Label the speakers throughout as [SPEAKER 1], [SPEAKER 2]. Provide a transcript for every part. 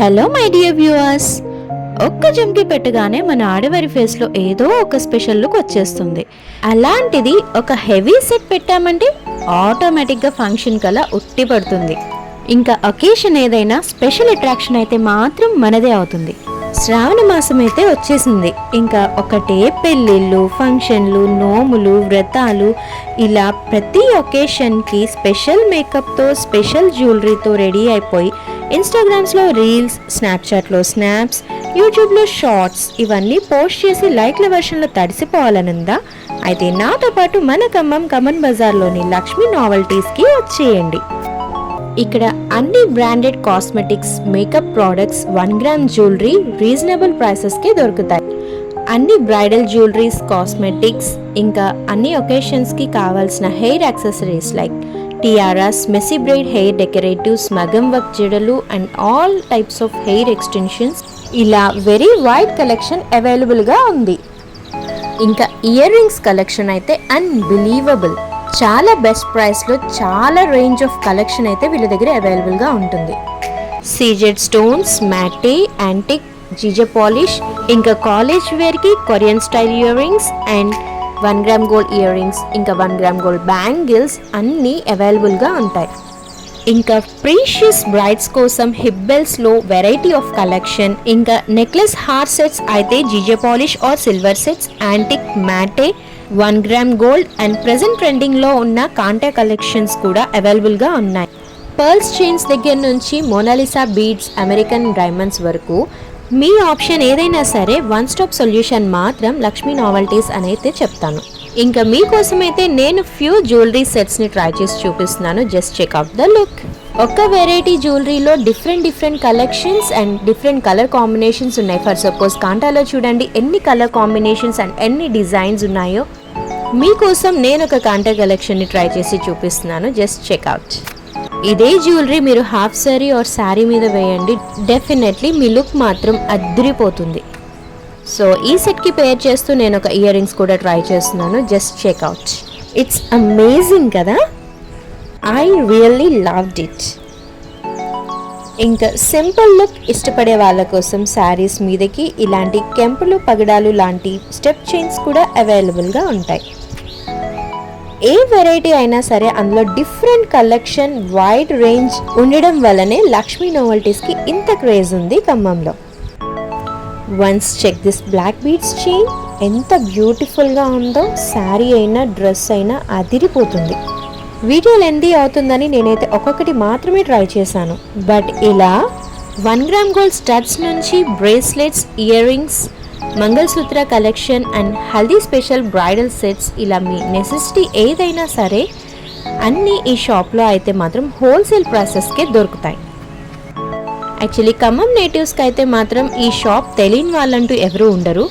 [SPEAKER 1] Hello my dear viewers, ఒక్క జంకి పెట్టగానే మన ఆడవారి ఫేస్లో ఏదో ఒక స్పెషల్ లుక్ వచ్చేస్తుంది. అలాంటిది ఒక హెవీ సెట్ పెట్టామంటే ఆటోమేటిక్గా ఫంక్షన్ కల్లా ఉట్టి పడుతుంది. ఇంకా అకేషన్ ఏదైనా స్పెషల్ అట్రాక్షన్ అయితే మాత్రం మనదే అవుతుంది. శ్రావణ మాసం అయితే వచ్చేసింది. ఇంకా ఒకటే పెళ్ళిళ్ళు, ఫంక్షన్లు, నోములు, వ్రతాలు, ఇలా ప్రతి ఒకేషన్కి స్పెషల్ మేకప్తో, స్పెషల్ జ్యువెలరీతో రెడీ అయిపోయి ఇన్స్టాగ్రామ్స్లో రీల్స్, స్నాప్చాట్లో స్నాప్స్, యూట్యూబ్లో షార్ట్స్ ఇవన్నీ పోస్ట్ చేసి లైక్ల వర్షన్లో తడిసిపోవాలనుందా? అయితే నాతో పాటు మన ఖమ్మం కమన్ బజార్లోని లక్ష్మీ నావెల్టీస్కి వచ్చేయండి. ఇక్కడ అన్ని branded cosmetics, makeup products, 1 gram jewellery reasonable ప్రైసెస్కి దొరుకుతాయి. అన్ని బ్రైడల్ జ్యువెలరీస్, కాస్మెటిక్స్, ఇంకా అన్ని ఒకేషన్స్కి కావాల్సిన hair accessories like tiaras, messy bride hair decoratives, మగం వర్క్ జడలు and all types of hair extensions, ఇలా వెరీ వైడ్ కలెక్షన్ అవైలబుల్గా ఉంది. ఇంకా ఇయర్ రింగ్స్ కలెక్షన్ అయితే అన్బిలీవబుల్. చాలా బెస్ట్ ప్రైస్లో చాలా రేంజ్ ఆఫ్ కలెక్షన్ అయితే వీళ్ళ దగ్గర అవైలబుల్గా ఉంటుంది. CZ stones, matte, antique, GJ polish, ఇంకా కాలేజ్ వేర్కి Korean style ear rings and 1 gram gold ear rings, ఇంకా 1 గ్రామ్ గోల్డ్ బ్యాంగిల్స్ అన్నీ అవైలబుల్గా ఉంటాయి. ఇంకా ప్రీషియస్ బ్రైడ్స్ కోసం హిప్ బెల్స్లో వెరైటీ ఆఫ్ కలెక్షన్, ఇంకా నెక్లెస్ హార్ సెట్స్ అయితే GJ polish or silver sets, antique, matte, 1 gram gold and present ట్రెండింగ్లో ఉన్న కాంటా కలెక్షన్స్ కూడా అవైలబుల్గా ఉన్నాయి. పర్ల్స్ చైన్స్ దగ్గర నుంచి మోనాలిసా బీడ్స్, అమెరికన్ డైమండ్స్ వరకు మీ ఆప్షన్ ఏదైనా సరే వన్ స్టాప్ సొల్యూషన్ మాత్రం లక్ష్మీ నావెల్టీస్ అని అయితే చెప్తాను. ఇంకా మీకోసమైతే నేను ఫ్యూ జ్యువెలరీ సెట్స్ని ట్రై చేసి చూపిస్తున్నాను. Just check out the look. ఒక్క వెరైటీ జ్యువెలరీలో different collections and different colour combinations ఉన్నాయి. ఫర్ సపోజ్ కాంటాలో చూడండి ఎన్ని కలర్ కాంబినేషన్స్ అండ్ ఎన్ని డిజైన్స్ ఉన్నాయో. మీకోసం నేను ఒక కాంటా కలెక్షన్ని ట్రై చేసి చూపిస్తున్నాను. Just check out. ఇదే జ్యువెలరీ మీరు హాఫ్ సారీ ఆర్ శారీ మీద వేయండి, డెఫినెట్లీ మీ లుక్ మాత్రం అద్రిపోతుంది. సో ఈ సెట్కి పేర్ చేస్తూ నేను ఒక ఇయర్ రింగ్స్ కూడా ట్రై చేస్తున్నాను. Just checkout. ఇట్స్ అమేజింగ్ కదా, ఐ రియల్లీ లవ్డ్ ఇట్. ఇంకా సింపుల్ లుక్ ఇష్టపడే వాళ్ళ కోసం శారీస్ మీదకి ఇలాంటి కెంపులు, పగడాలు లాంటి స్టెప్ చైన్స్ కూడా అవైలబుల్గా ఉంటాయి. ఏ వెరైటీ అయినా సరే అందులో డిఫరెంట్ కలెక్షన్, వైడ్ రేంజ్ ఉండడం వల్లనే లక్ష్మీ నావెల్టీస్కి ఇంత క్రేజ్ ఉంది ఖమ్మంలో. Once check this black beads chain, ఎంత బ్యూటిఫుల్గా ఉందో. శారీ అయినా డ్రెస్ అయినా అదిరిపోతుంది. వీడియో లెందీ అవుతుందని నేనైతే ఒక్కొక్కటి మాత్రమే ట్రై చేశాను. బట్ ఇలా 1 గ్రామ్ గోల్డ్ స్టడ్స్ నుంచి bracelets, ear rings, mangalsutra collection and haldi special bridal sets, ఇలా మీ నెసెసిటీ ఏదైనా సరే అన్నీ ఈ షాప్లో అయితే మాత్రం హోల్సేల్ ప్రైసెస్కే దొరుకుతాయి. యాక్చువల్లీ ఖమ్మం నేటివ్స్కి అయితే మాత్రం ఈ షాప్ తెలియని వాళ్ళంటూ ఎవరు ఉండరు.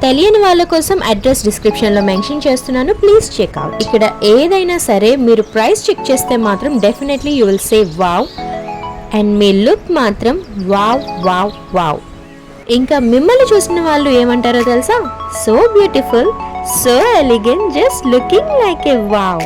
[SPEAKER 1] తెలియని వాళ్ళ కోసం అడ్రస్ డిస్క్రిప్షన్లో మెన్షన్ చేస్తున్నాను, ప్లీజ్ చెక్అవుట్. ఇక్కడ ఏదైనా సరే మీరు ప్రైస్ చెక్ చేస్తే మాత్రం definitely you will say wow, and me look మాత్రం వావ్ వావ్ వావ్. ఇంకా మిమ్మల్ని చూసిన వాళ్ళు ఏమంటారో తెలుసా? So beautiful, so elegant, just looking like ఏ వావ్.